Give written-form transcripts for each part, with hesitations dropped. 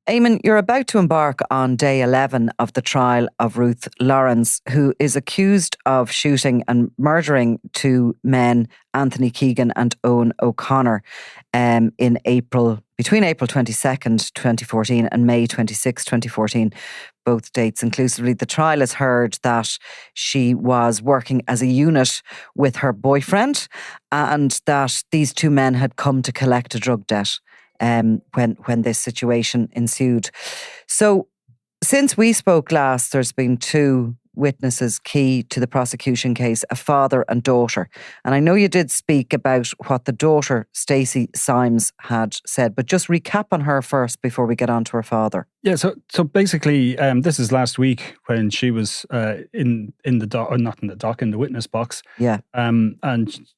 Eamon, you're about to embark on day 11 of the trial of Ruth Lawrence, who is accused of shooting and murdering two men, Anthony Keegan and Eoin O'Connor, between April 22nd, 2014 and May 26, 2014, both dates inclusively. The trial has heard that she was working as a unit with her boyfriend and that these two men had come to collect a drug debt when this situation ensued. So since we spoke last, there's been two witnesses key to the prosecution case, a father and daughter. And I know you did speak about what the daughter, Stacey Symes, had said, but just recap on her first before we get on to her father. Yeah, so basically, this is last week when she was in the dock, or not in the dock, in the witness box. Yeah. And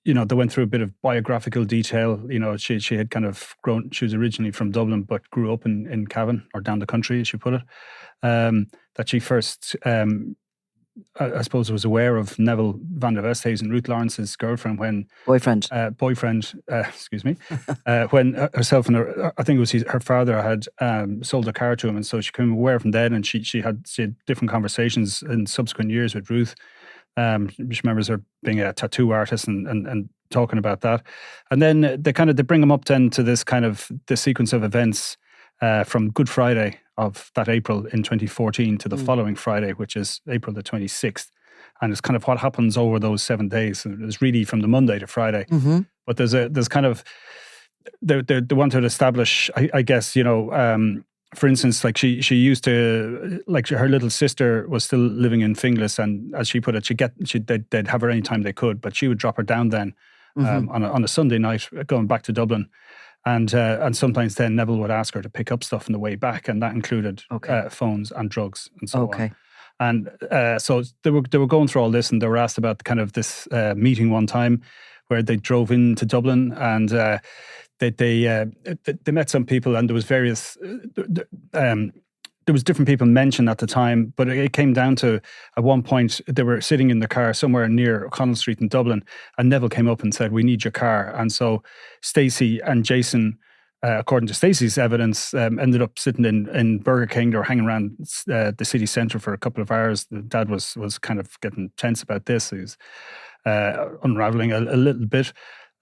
they went through a bit of biographical detail. She had kind of grown. She was originally from Dublin, but grew up in Cavan, or down the country, as she put it. That she first, I suppose, was aware of Neville van der Westhuizen, Ruth Lawrence's girlfriend, boyfriend, excuse me, when herself and I think it was her father had sold a car to him, and so she became aware from then, and she had different conversations in subsequent years with Ruth. She remembers her being a tattoo artist and talking about that, and then they bring him up then to this sequence of events from Good Friday of that April in 2014 to the following Friday, which is April the 26th. And it's kind of what happens over those 7 days. It's really from the Monday to Friday. Mm-hmm. But they want to establish, I guess, for instance, like she used to, like her little sister was still living in Finglas, and as she put it, they'd have her anytime they could, but she would drop her down then on a Sunday night going back to Dublin. And sometimes then Neville would ask her to pick up stuff on the way back, and that included phones and drugs and so on. And so they were going through all this, and they were asked about this meeting one time where they drove into Dublin, and they met some people, and there was various. There was different people mentioned at the time, but it came down to, at one point, they were sitting in the car somewhere near O'Connell Street in Dublin, and Neville came up and said, "We need your car." And so Stacey and Jason, according to Stacey's evidence, ended up sitting in Burger King. They were hanging around the city centre for a couple of hours. The dad was kind of getting tense about this. He was unravelling a little bit.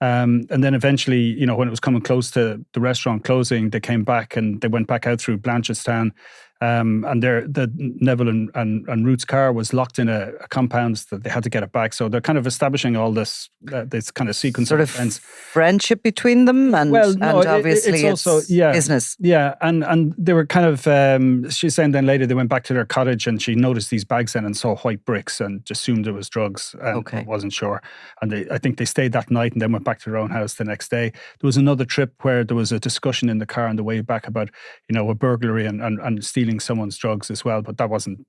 And then eventually, when it was coming close to the restaurant closing, they came back and they went back out through Blanchardstown. And the Neville and Ruth's car was locked in a compound that they had to get it back. So they're kind of establishing all this kind of sequence sort of events. Friendship between them, and obviously it's also business. Yeah, and they were kind of. She's saying then later they went back to their cottage and she noticed these bags then and saw white bricks and just assumed it was drugs and wasn't sure. And I think they stayed that night and then went back to their own house the next day. There was another trip where there was a discussion in the car on the way back about a burglary and stealing someone's drugs as well, but that wasn't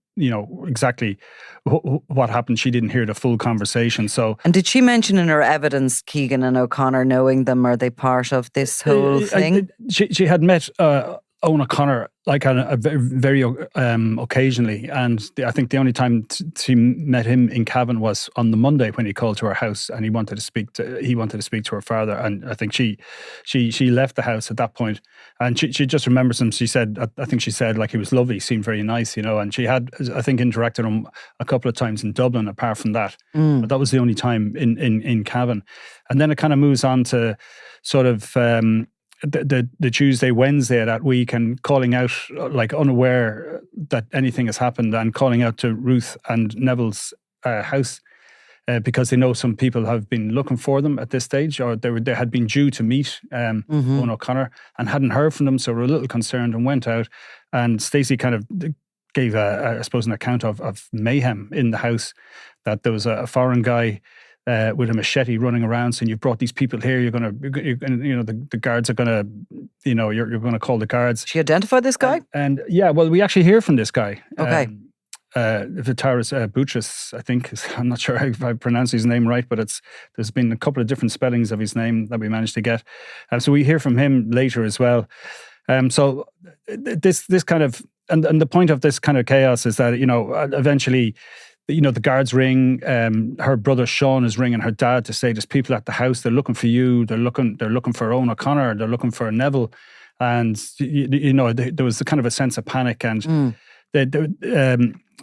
exactly what happened. She didn't hear the full conversation. So, and did she mention in her evidence Keegan and O'Connor knowing them? Are they part of this whole thing? She had met Eoin O'Connor like on a very occasionally, and I think the only time she met him in Cavan was on the Monday when he called to her house and he wanted to speak to her father, and I think she left the house at that point, and she just remembers him. She said, I think she said, like, he was lovely, seemed very nice, and she had, I think, interacted with him a couple of times in Dublin apart from that, but that was the only time in Cavan. And then it kind of moves on to sort of the Tuesday, Wednesday of that week, and calling out, like, unaware that anything has happened, and calling out to Ruth and Neville's house because they know some people have been looking for them at this stage, or they had been due to meet Eoin O'Connor and hadn't heard from them, so were a little concerned and went out. And Stacey kind of gave, I suppose, an account of mayhem in the house, that there was a foreign guy with a machete running around saying, "You've brought these people here. You're gonna, the guards are gonna, you're gonna call the guards." She identified this guy, and we actually hear from this guy. Okay, Vitaris Boutros, I think. I'm not sure if I pronounce his name right, but there's been a couple of different spellings of his name that we managed to get, so we hear from him later as well. So this kind of, and the point of this kind of chaos is that eventually the guards ring. Her brother Sean is ringing her dad to say there's people at the house. They're looking for you. They're looking for Eoin O'Connor. They're looking for Neville. And there was a kind of a sense of panic, and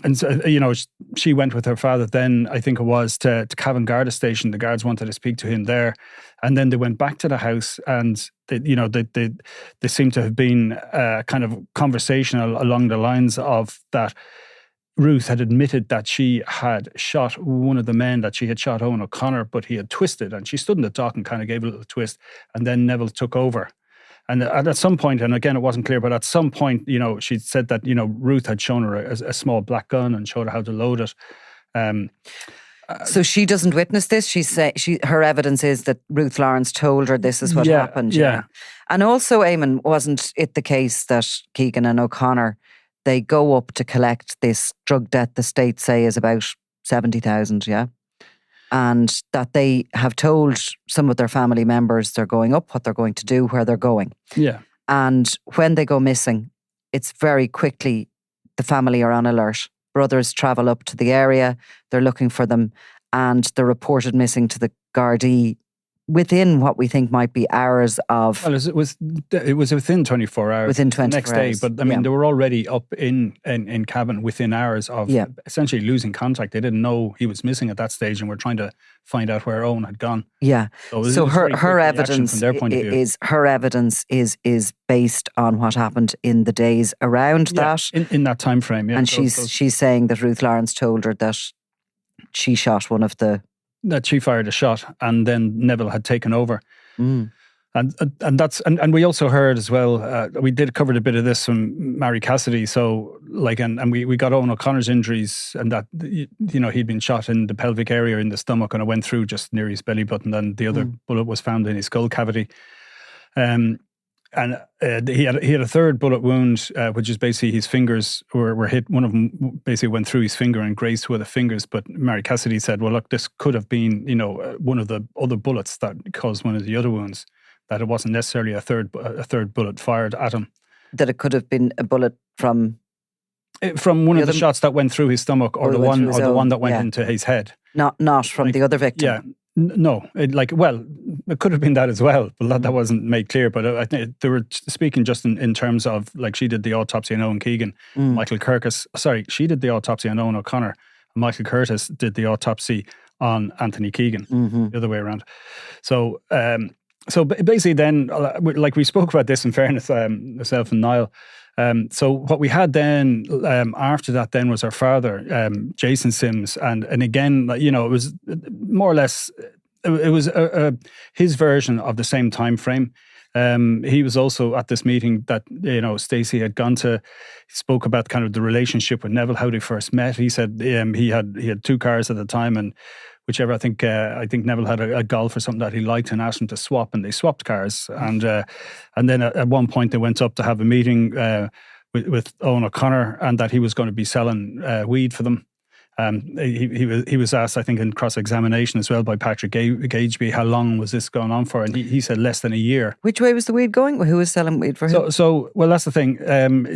and so, she went with her father then, I think it was, to Cavan Garda station. The guards wanted to speak to him there. And then they went back to the house, and they seemed to have been a kind of conversation along the lines of that Ruth had admitted that she had shot one of the men, that she had shot Eoin O'Connor, but he had twisted. And she stood in the dock and kind of gave a little twist. And then Neville took over. And at some point, and again, it wasn't clear, but at some point, she said that, Ruth had shown her a small black gun and showed her how to load it. So she doesn't witness this. Her evidence is that Ruth Lawrence told her this is what happened. Yeah. And also, Eamon, wasn't it the case that Keegan and O'Connor, they go up to collect this drug debt the state say is about 70,000, yeah? And that they have told some of their family members they're going up, what they're going to do, where they're going. Yeah. And when they go missing, it's very quickly, the family are on alert. Brothers travel up to the area, they're looking for them, and they're reported missing to the Gardaí within what we think might be hours of... Well, it was within 24 hours. Within 24 next hours. day. But I mean, they were already up in Cavan within hours of essentially losing contact. They didn't know he was missing at that stage, and were trying to find out where Eoin had gone. Yeah. So her evidence from their point of view. Her evidence is based on what happened in the days around that. In that time frame, yeah. And she's saying that Ruth Lawrence told her that she shot one of the... That she fired a shot, and then Neville had taken over. Mm. And we also heard as well, we did cover a bit of this from Mary Cassidy. So and we got Eoin O'Connor's injuries, and that, he'd been shot in the pelvic area in the stomach, and it went through just near his belly button, and the other bullet was found in his skull cavity. And he had a third bullet wound, which is basically his fingers were hit. One of them basically went through his finger and grazed two of the fingers. But Mary Cassidy said, well, look, this could have been, one of the other bullets that caused one of the other wounds, that it wasn't necessarily a third bullet fired at him. That it could have been a bullet from one of the shots that went through his stomach, or the one that went into his head. Not from the other victim. Yeah. No, it could have been that as well, but that wasn't made clear. But I think they were speaking just in terms of, she did the autopsy on Eoin Keegan. She did the autopsy on Eoin O'Connor, and Michael Curtis did the autopsy on Anthony Keegan, the other way around. So basically then, we spoke about this in fairness, myself and Niall. So what we had then after that then was our father, Jason Symes, and again, it was more or less, it was his version of the same time frame. He was also at this meeting that Stacy had gone to. He spoke about kind of the relationship with Neville, how they first met. He said he had two cars at the time, and whichever, I think Neville had a Golf or something that he liked, and asked him to swap, and they swapped cars. And then at one point they went up to have a meeting with Eoin O'Connor, and that he was going to be selling weed for them. He was asked, I think, in cross-examination as well by Patrick Gageby, how long was this going on for? And he said less than a year. Which way was the weed going? Who was selling weed for him? So that's the thing.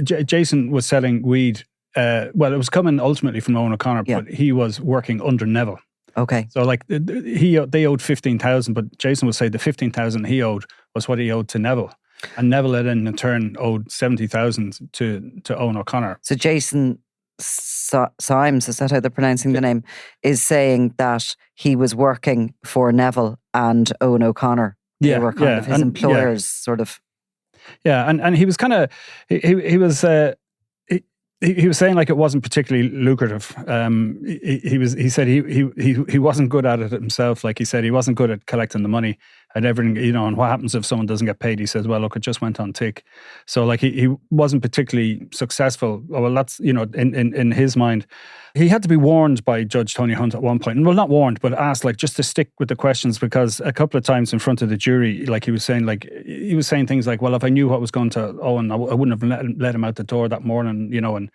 Jason was selling weed. It was coming ultimately from Eoin O'Connor, but he was working under Neville. Okay. So they owed 15,000, but Jason would say the 15,000 he owed was what he owed to Neville. And Neville had in turn owed 70,000 to Eoin O'Connor. So Jason Symes, is that how they're pronouncing the name, is saying that he was working for Neville and Eoin O'Connor. They were kind of his employers, sort of. Yeah, and he was kind of, he was saying it wasn't particularly lucrative. He said he wasn't good at it himself. He said he wasn't good at collecting the money and everything, and what happens if someone doesn't get paid? He says, well, look, it just went on tick. So he wasn't particularly successful. Well, that's, in his mind. He had to be warned by Judge Tony Hunt at one point. Well, not warned, but asked just to stick with the questions, because a couple of times in front of the jury, he was saying he was saying things like, well, if I knew what was going to Eoin, I wouldn't have let him out the door that morning, and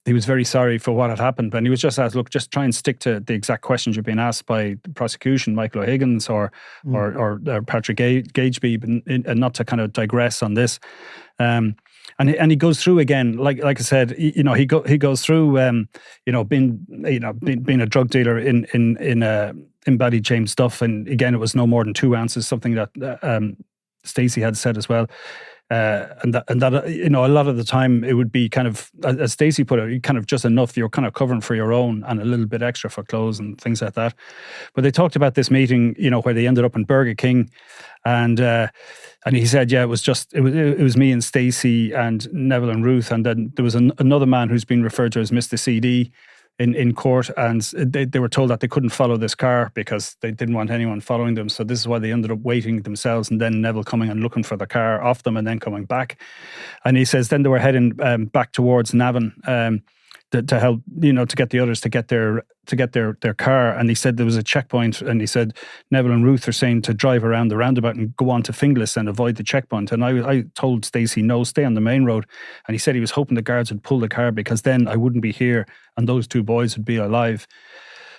he was very sorry for what had happened. And he was just asked, look, just try and stick to the exact questions you're being asked by the prosecution, Michael O'Higgins or Patrick Gageby, and not to kind of digress on this. And he goes through again, like I said, he goes through, being a drug dealer in Ballyjames and again, it was no more than 2 ounces, something that Stacy had said as well. And that a lot of the time it would be kind of, as Stacy put it, kind of just enough. You're kind of covering for your own and a little bit extra for clothes and things like that. But they talked about this meeting, where they ended up in Burger King, and he said, yeah, it was me and Stacy and Neville and Ruth, and then there was another man who's been referred to as Mr. CD in court, and they were told that they couldn't follow this car because they didn't want anyone following them. So this is why they ended up waiting themselves, and then Neville coming and looking for the car off them and then coming back. And he says then they were heading back towards Navan to help, to get the others to get their car. And he said there was a checkpoint, and he said Neville and Ruth are saying to drive around the roundabout and go on to Finglas and avoid the checkpoint. And I told Stacey, no, stay on the main road. And he said he was hoping the guards would pull the car because then I wouldn't be here and those 2 boys would be alive.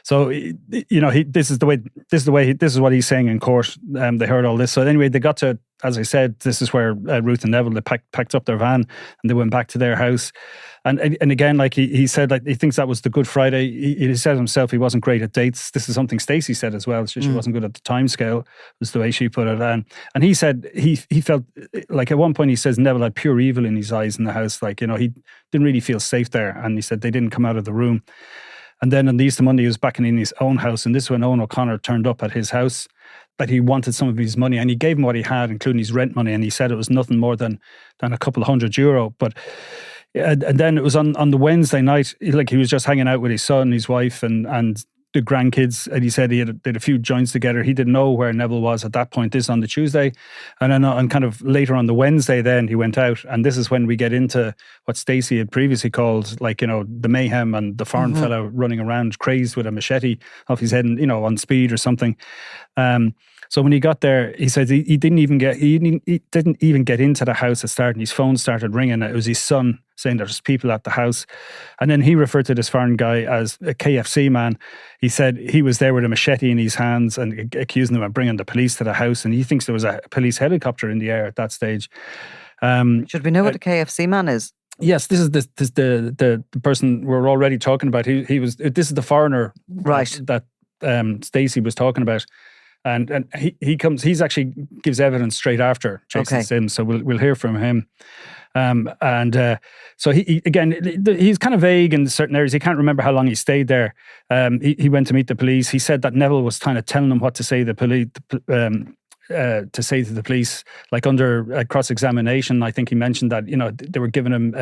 So, this is what he's saying in court. They heard all this. So anyway, they got to, as I said, this is where Ruth and Neville, they packed up their van and they went back to their house. And again, like he said, like he thinks that was the Good Friday. He said himself he wasn't great at dates. This is something Stacey said as well. She wasn't good at the time scale, was the way she put it. And he said he felt like at one point he says Neville had pure evil in his eyes in the house. Like, he didn't really feel safe there. And he said they didn't come out of the room. And then on the Easter Monday, he was back in his own house. And this is when Eoin O'Connor turned up at his house, that he wanted some of his money. And he gave him what he had, including his rent money. And he said it was nothing more than a couple of €100. But and then it was on the Wednesday night, like he was just hanging out with his son, his wife, and the grandkids. And he said he had a few joints together. He didn't know where Neville was at that point. This on the Tuesday. And then on kind of later on the Wednesday, then he went out. And this is when we get into what Stacey had previously called, like, the mayhem and the foreign fellow running around crazed with a machete off his head and, on speed or something. So when he got there, he said he didn't even get into the house at start, and his phone started ringing. It was his son saying there's people at the house. And then he referred to this foreign guy as a KFC man. He said he was there with a machete in his hands and accusing them of bringing the police to the house. And he thinks there was a police helicopter in the air at that stage. Should we know what a KFC man is? Yes, this is the person we're already talking about. This is the foreigner, right, that Stacey was talking about. And he comes. He's actually gives evidence straight after Jason Symes, so we'll hear from him. So he's kind of vague in certain areas. He can't remember how long he stayed there. He went to meet the police. He said that Neville was kind of telling him what to say to the police, like under cross-examination. I think he mentioned that they were giving him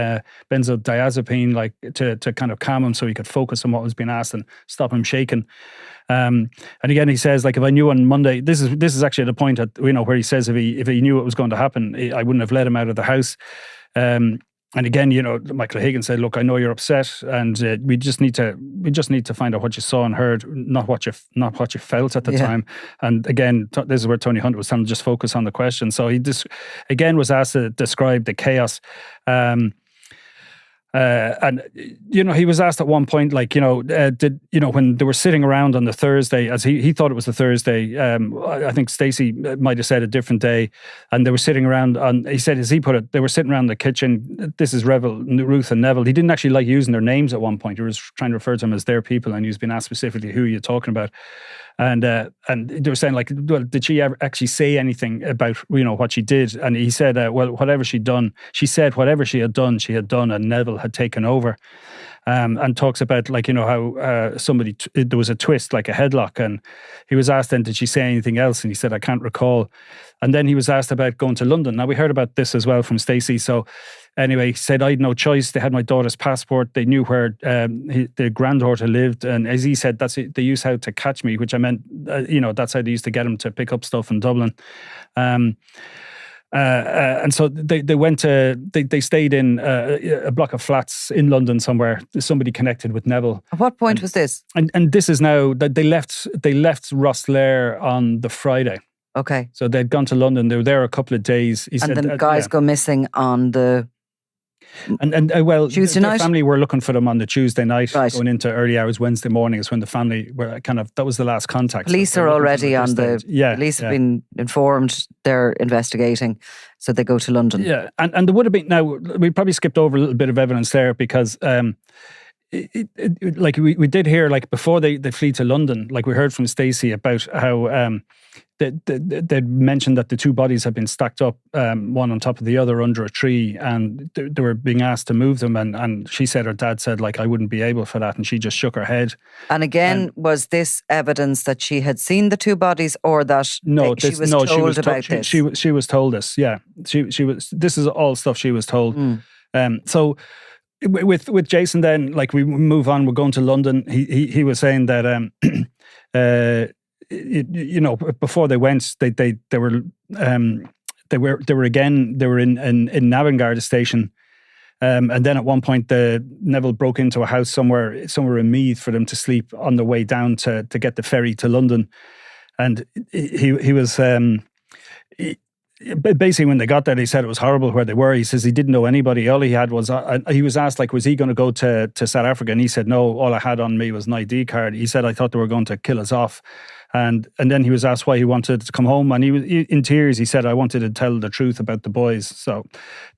benzodiazepine, like to kind of calm him so he could focus on what was being asked and stop him shaking. And again, he says, like, if I knew on Monday, this is actually the point at where he says if he knew what was going to happen, I wouldn't have let him out of the house. And again, Michael O'Higgins said, "Look, I know you're upset, and we just need to find out what you saw and heard, not what you felt at the time." And again, this is where Tony Hunt was telling him just focus on the question. So he just again was asked to describe the chaos. And he was asked at one point, like, did when they were sitting around on the Thursday, as he thought it was the Thursday, I think Stacey might have said a different day, and they were sitting around he said, as he put it, they were sitting around the kitchen. This is Ruth and Neville. He didn't actually like using their names at one point. He was trying to refer to them as their people, and he was being asked specifically, who are you talking about? And they were saying, like, well, did she ever actually say anything about what she did? And he said, well, whatever she'd done, she said whatever she had done, and Neville had taken over. And talks about, like, how there was a twist, like a headlock, and he was asked then, did she say anything else? And he said, I can't recall. And then he was asked about going to London. Now, we heard about this as well from Stacey. So anyway, he said, I had no choice. They had my daughter's passport. They knew where the granddaughter lived. And as he said, they used how to catch me, which I meant, that's how they used to get him to pick up stuff in Dublin. And so they went to, they stayed in a block of flats in London somewhere. Somebody connected with Neville. At what point was this? And this is now that they left Rosslare on the Friday. Okay. So they'd gone to London. They were there a couple of days. He And said, the guys go missing on the well, Tuesday their night? family were looking for them on the Tuesday night, Right. going into early hours Wednesday morning is when the family were that was the last contact. Police So are already at on the stage. Yeah, police have been informed, they're investigating, so they go to London. Yeah, and there would have been, now we probably skipped over a little bit of evidence there because like we did hear, like before they flee to London, like we heard from Stacy about how they'd mentioned that the two bodies had been stacked up, one on top of the other under a tree, and they were being asked to move them, and she said her dad said, like, I wouldn't be able for that, and she just shook her head. And again, was this evidence that she had seen the two bodies, or that she was told about this? She was told this. Yeah, she was. This is all stuff she was told. So with Jason, then, like, we move on. We're going to London. He was saying that before they went, they were in Navan station, and then at one point Neville broke into a house somewhere in Meath for them to sleep on the way down to get the ferry to London, and he was. Basically, when they got there, he said it was horrible where they were. He says he didn't know anybody. All he had was, he was asked, like, was he going to go to South Africa? And he said, no, all I had on me was an ID card. He said, I thought they were going to kill us off. And then he was asked why he wanted to come home. And he was in tears. He said, I wanted to tell the truth about the boys. So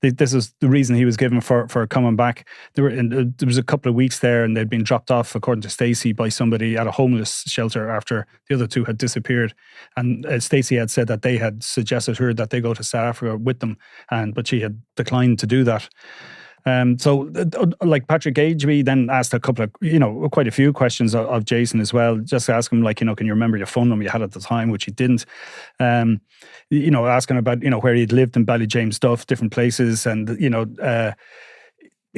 this is the reason he was given for coming back. There was a couple of weeks there, and they'd been dropped off, according to Stacy, by somebody at a homeless shelter after the other two had disappeared. And Stacy had said that they had suggested her that they go to South Africa with them, but she had declined to do that. So, like, Patrick Ageby then asked a couple of, quite a few questions of Jason as well. Just ask him, like, can you remember your phone number you had at the time, which he didn't. Asking about, where he'd lived in Ballyjames, different places, and,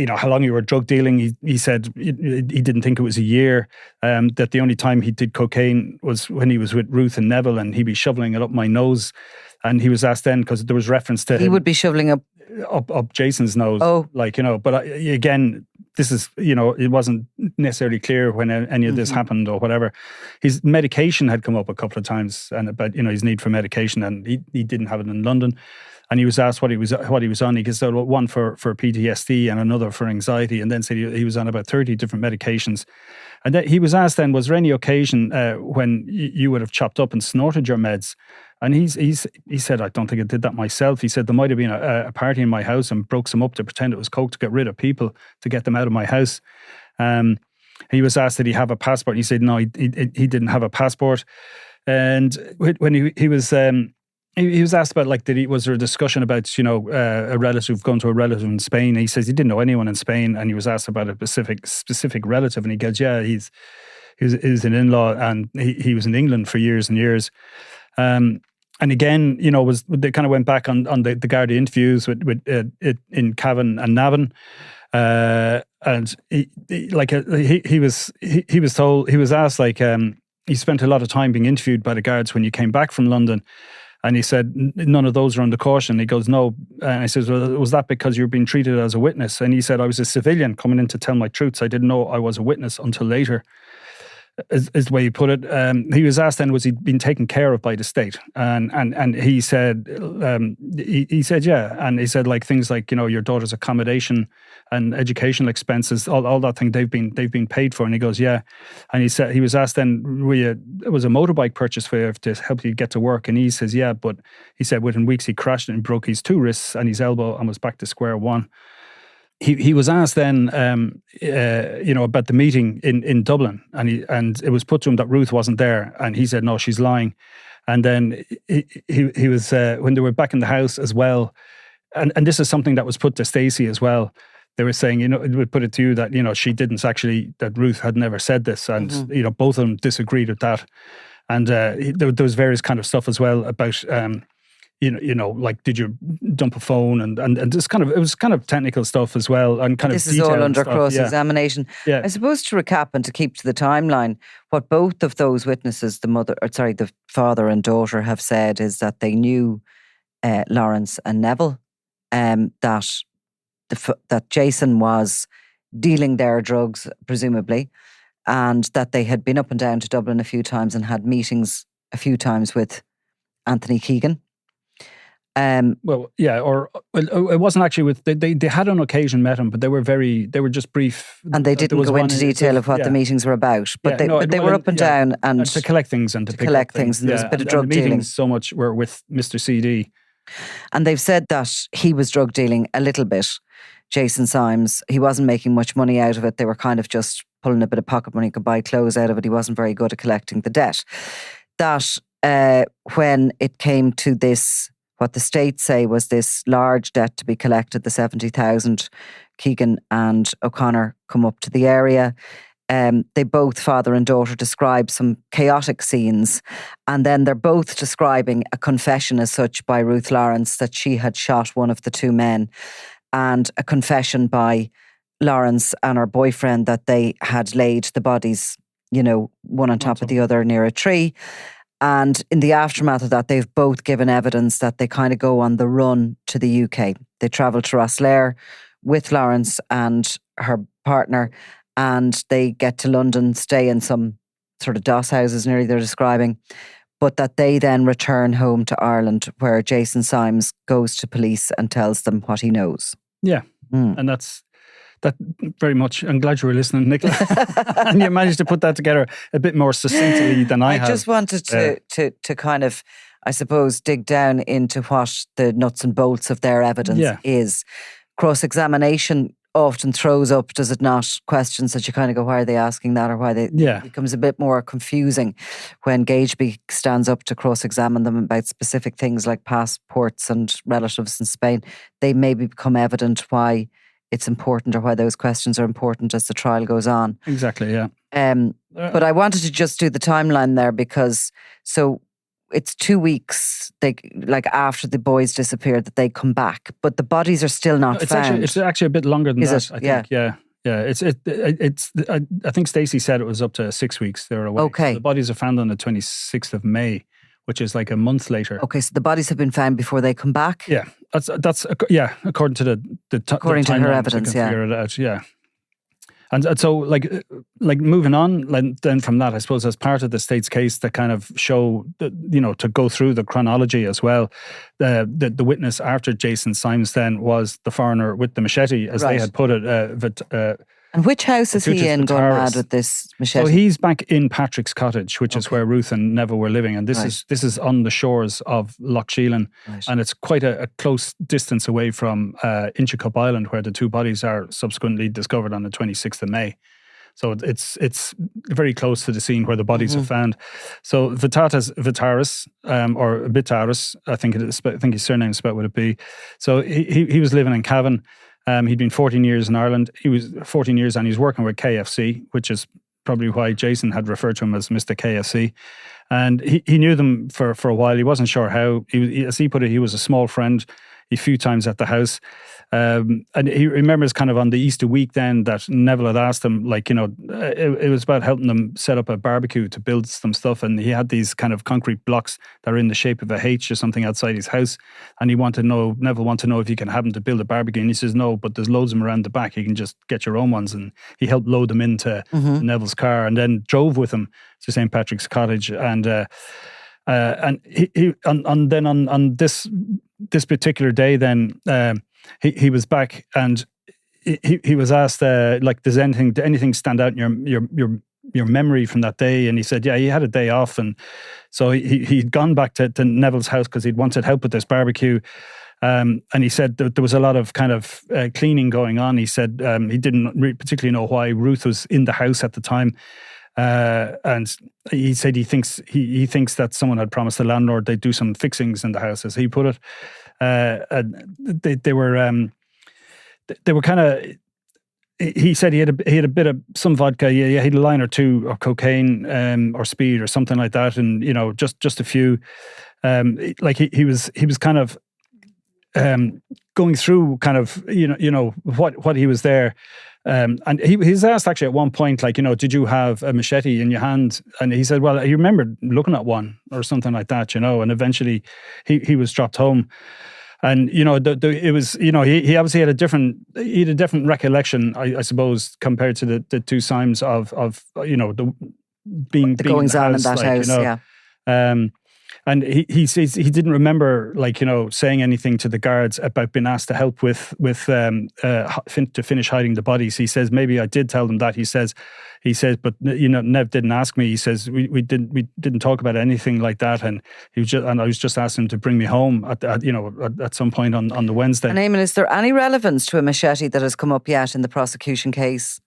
how long you were drug dealing. He said he didn't think it was a year, that the only time he did cocaine was when he was with Ruth and Neville, and he'd be shoveling it up my nose. And he was asked then, because there was reference to he would be shoveling up Jason's nose. Oh. But again, this is, it wasn't necessarily clear when any of this happened or whatever. His medication had come up a couple of times, and about, his need for medication, and he didn't have it in London. And he was asked what he was on. He said, well, one for PTSD and another for anxiety, and then said he was on about 30 different medications. And then he was asked then, was there any occasion when you would have chopped up and snorted your meds? And he said, I don't think I did that myself. He said there might have been a party in my house and broke some up to pretend it was coke to get rid of people, to get them out of my house. He was asked, did he have a passport? And he said, no, he didn't have a passport. And when he was asked about, like, was there a discussion about, a relative going to a relative in Spain? And he says he didn't know anyone in Spain. And he was asked about a specific relative, and he goes, yeah, he's an in-law, and he was in England for years and years. And again, they kind of went back on the Garda interviews with in Cavan and Navan, and he was told, he was asked, like, he spent a lot of time being interviewed by the guards when you came back from London, and he said none of those are under caution. He goes, no, and I says, well, was that because you're being treated as a witness? And he said, I was a civilian coming in to tell my truths. I didn't know I was a witness until later. Is the way he put it. He was asked then, was he being taken care of by the state? And he said, he said, yeah. And he said, like, things like, your daughter's accommodation and educational expenses, all that thing, they've been paid for. And he goes, yeah. And he said, he was asked then, it was a motorbike purchase for you to help you get to work. And he says, yeah. But he said within weeks he crashed and broke his two wrists and his elbow and was back to square one. He was asked then, about the meeting in Dublin, and it was put to him that Ruth wasn't there, and he said, no, she's lying. And then he was when they were back in the house as well, and this is something that was put to Stacy as well. They were saying, it would put it to you that she didn't actually, that Ruth had never said this, and both of them disagreed with that. And there was various kind of stuff as well about. Like, did you dump a phone and this kind of, it was kind of technical stuff as well, and kind this of is all under stuff. cross-examination. Yeah. I suppose, to recap and to keep to the timeline, what both of those witnesses, the father and daughter, have said is that they knew Lawrence and Neville, that Jason was dealing their drugs, presumably, and that they had been up and down to Dublin a few times and had meetings a few times with Anthony Keegan. Well, yeah, or it wasn't actually with they had on occasion met him, but they were just brief, and they didn't go into detail of what the meetings were about. But they were up and down and to collect things and to pick collect up things. And there was a bit of drug and the dealing. Meetings so much were with Mr. CD, and they've said that he was drug dealing a little bit. Jason Symes, he wasn't making much money out of it. They were kind of just pulling a bit of pocket money, could buy clothes out of it. He wasn't very good at collecting the debt. That when it came to this, what the state say was this large debt to be collected, the 70,000, Keegan and O'Connor come up to the area. They both, father and daughter, describe some chaotic scenes. And then they're both describing a confession as such by Ruth Lawrence that she had shot one of the two men, and a confession by Lawrence and her boyfriend that they had laid the bodies, one on top of the other near a tree. And in the aftermath of that, they've both given evidence that they kind of go on the run to the UK. They travel to Rosslare with Lawrence and her partner, and they get to London, stay in some sort of doss houses nearly they're describing, but that they then return home to Ireland, where Jason Symes goes to police and tells them what he knows. Yeah, and that very much. I'm glad you were listening, Nicola, and you managed to put that together a bit more succinctly than I have. I just wanted to kind of, I suppose, dig down into what the nuts and bolts of their evidence is. Cross-examination often throws up, does it not, questions that you kind of go, why are they asking that, or why it becomes a bit more confusing when Gageby stands up to cross-examine them about specific things like passports and relatives in Spain. They maybe become evident why it's important, or why those questions are important as the trial goes on. Exactly, yeah. But I wanted to just do the timeline there because, so it's 2 weeks after the boys disappeared that they come back, but the bodies are still not found. It's actually a bit longer than that. I think. Yeah. It's. I think Stacy said it was up to 6 weeks they were away. Okay. So the bodies are found on the 26th of May, which is like a month later. Okay, so the bodies have been found before they come back. Yeah, that's according to the according to her evidence. Figure it out. Yeah. And so, like moving on, then from that, I suppose as part of the state's case, to kind of show, to go through the chronology as well. The witness after Jason Symes then was the foreigner with the machete, as they had put it. And which house is he in going mad with this machete? So he's back in Patrick's cottage, which is where Ruth and Neville were living. And this is on the shores of Lough Sheelan. Right. And it's quite a close distance away from Inchicup Island, where the two bodies are subsequently discovered on the 26th of May. So it's very close to the scene where the bodies are found. So Vitaras, or Vitaras, I think his surname is spelled with a B. So he was living in Cavan. He'd been 14 years in Ireland. He was 14 years and he was working with KFC, which is probably why Jason had referred to him as Mr. KFC. And he knew them for a while. He wasn't sure how. As he put it, he was a small friend a few times at the house. And he remembers kind of on the Easter week then that Neville had asked him, it was about helping them set up a barbecue to build some stuff. And he had these kind of concrete blocks that are in the shape of a H or something outside his house. And Neville wanted to know if he can have him to build a barbecue. And he says, no, but there's loads of them around the back. You can just get your own ones. And he helped load them into Neville's car and then drove with him to St. Patrick's Cottage. And he on this particular day then, he was back and he was asked, does anything stand out in your memory from that day? And he said, yeah, he had a day off. And so he'd gone back to Neville's house because he'd wanted help with this barbecue. And he said that there was a lot of kind of cleaning going on. He said he didn't particularly know why Ruth was in the house at the time. And he said he thinks that someone had promised the landlord they'd do some fixings in the house, as he put it. They were kind of. He said he had a bit of some vodka. Yeah, he had a line or two of cocaine or speed or something like that, and just a few. He was kind of going through kind of what he was there. And he was asked actually at one point, did you have a machete in your hand? And he said, well, he remembered looking at one or something like that, and eventually he was dropped home. And, it was, he obviously had a different recollection, I suppose, compared to the two Symes of the being goings on in that house, yeah. And he says he didn't remember, like, saying anything to the guards about being asked to help with to finish hiding the bodies. He says, maybe I did tell them that. He says, but Nev didn't ask me. He says we didn't talk about anything like that, and I was just asking him to bring me home at some point on the Wednesday. And Eamon, is there any relevance to a machete that has come up yet in the prosecution case?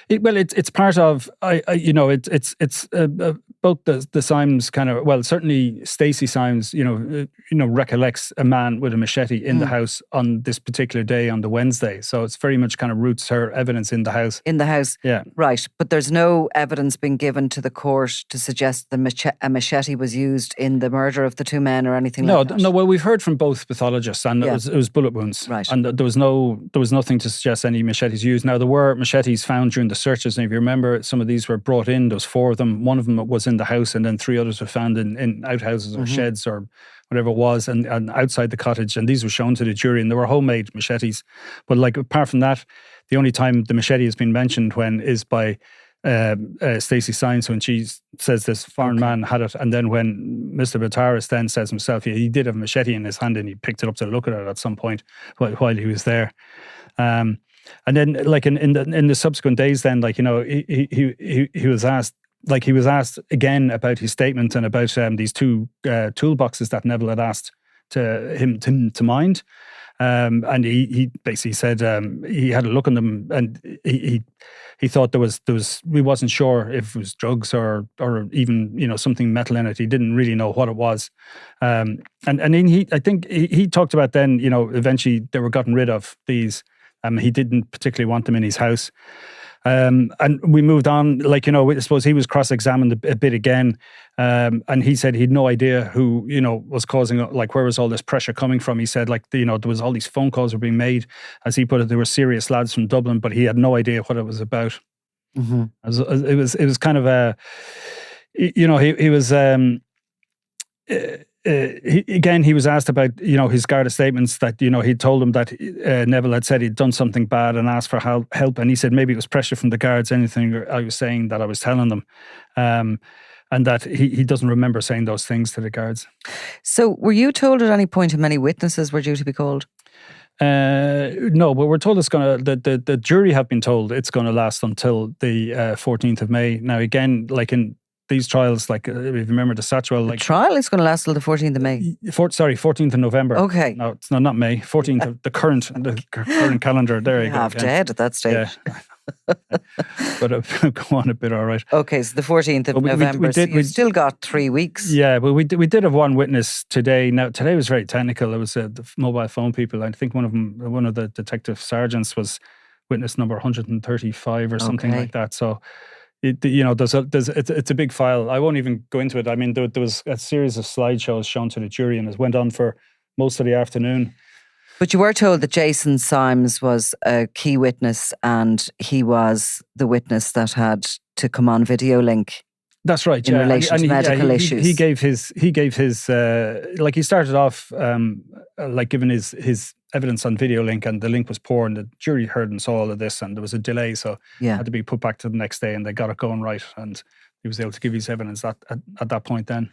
It's part of it's both the Symes kind of, well, certainly Stacey Symes recollects a man with a machete in the house on this particular day on the Wednesday, so it's very much kind of roots her evidence in the house. Yeah, right. But there's no evidence being given to the court to suggest a machete was used in the murder of the two men or anything like that. No. Well, we've heard from both pathologists, and it was bullet wounds, right? And there was nothing to suggest any machetes used. Now there were machetes found during the searches, and if you remember, some of these were brought in. There was 4 of them. One of them was in the house, and then 3 others were found in outhouses or sheds or whatever it was, and outside the cottage. And these were shown to the jury, and they were homemade machetes. But like, apart from that, the only time the machete has been mentioned is by Stacey Symes, when she says this foreign man had it, and then when Mr. Bataris then says himself, he did have a machete in his hand and he picked it up to look at it at some point while he was there. And then, like, in the subsequent days, then, like, he was asked. Like, he was asked again about his statement and about these 2 toolboxes that Neville had asked him to mind. And he basically said he had a look on them, and he thought there was we wasn't sure if it was drugs or even something metal in it. He didn't really know what it was. And then I think he talked about then eventually they were gotten rid of these. He didn't particularly want them in his house. And we moved on, like, I suppose he was cross-examined a bit again. And he said he had no idea who, was causing, like, where was all this pressure coming from. He said, like, there was all these phone calls were being made. As he put it, they were serious lads from Dublin, but he had no idea what it was about. Mm-hmm. It was kind of a, he was, he was asked about, his Garda statements that, he'd told him that Neville had said he'd done something bad and asked for help. And he said maybe it was pressure from the guards, anything I was saying that I was telling them. And that he doesn't remember saying those things to the guards. So were you told at any point how many witnesses were due to be called? No, but we're told it's going to, the jury have been told it's going to last until the 14th of May. Now, again, like in these trials, like, if you remember the Satchwell, like, the trial is going to last till the 14th of May. 14th of November. Okay. No, it's not May. 14th of the current calendar. There you go. Half dead at that stage. Yeah. But go on a bit, all right. Okay, so the 14th of November. We still got 3 weeks. Yeah, but we did have one witness today. Now, today was very technical. It was the mobile phone people. I think one of the detective sergeants was witness number 135 or something like that. So, it's a big file. I won't even go into it. I mean, there was a series of slideshows shown to the jury, and it went on for most of the afternoon. But you were told that Jason Symes was a key witness, and he was the witness that had to come on video link. That's right. In relation to medical issues. He gave his like, he started off like giving his evidence on video link, and the link was poor, and the jury heard and saw all of this, and there was a delay, so it had to be put back to the next day, and they got it going right, and he was able to give his evidence at that point then.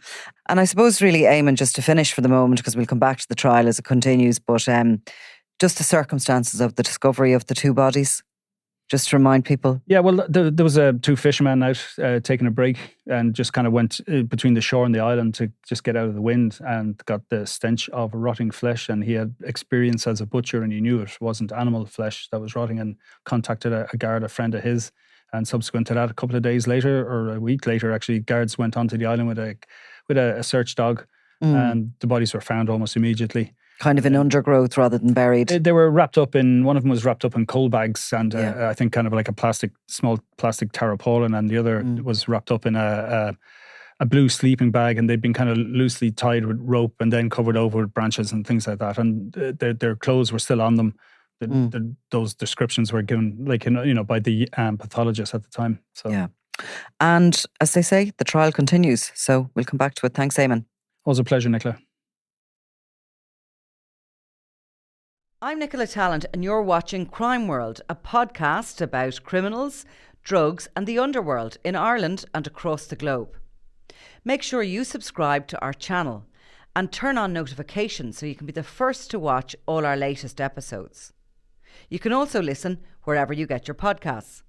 And I suppose really, Eamon, just to finish for the moment, because we'll come back to the trial as it continues, but just the circumstances of the discovery of the 2 bodies. Just to remind people. Yeah, well, there was 2 fishermen out taking a break, and just kind of went between the shore and the island to just get out of the wind, and got the stench of rotting flesh. And he had experience as a butcher, and he knew it wasn't animal flesh that was rotting, and contacted a guard, a friend of his. And subsequent to that, a couple of days later, or a week later, actually, guards went onto the island with a search dog, and the bodies were found almost immediately. Kind of in undergrowth rather than buried. They were wrapped up in, one of them was wrapped up in coal bags, and I think kind of like a small plastic tarpaulin, and the other was wrapped up in a blue sleeping bag, and they'd been kind of loosely tied with rope and then covered over with branches and things like that. And their clothes were still on them. Those descriptions were given, like, by the pathologist at the time. So yeah. And as they say, the trial continues. So we'll come back to it. Thanks, Eamon. Always a pleasure, Nicola. I'm Nicola Tallant, and you're watching Crime World, a podcast about criminals, drugs and the underworld in Ireland and across the globe. Make sure you subscribe to our channel and turn on notifications so you can be the first to watch all our latest episodes. You can also listen wherever you get your podcasts.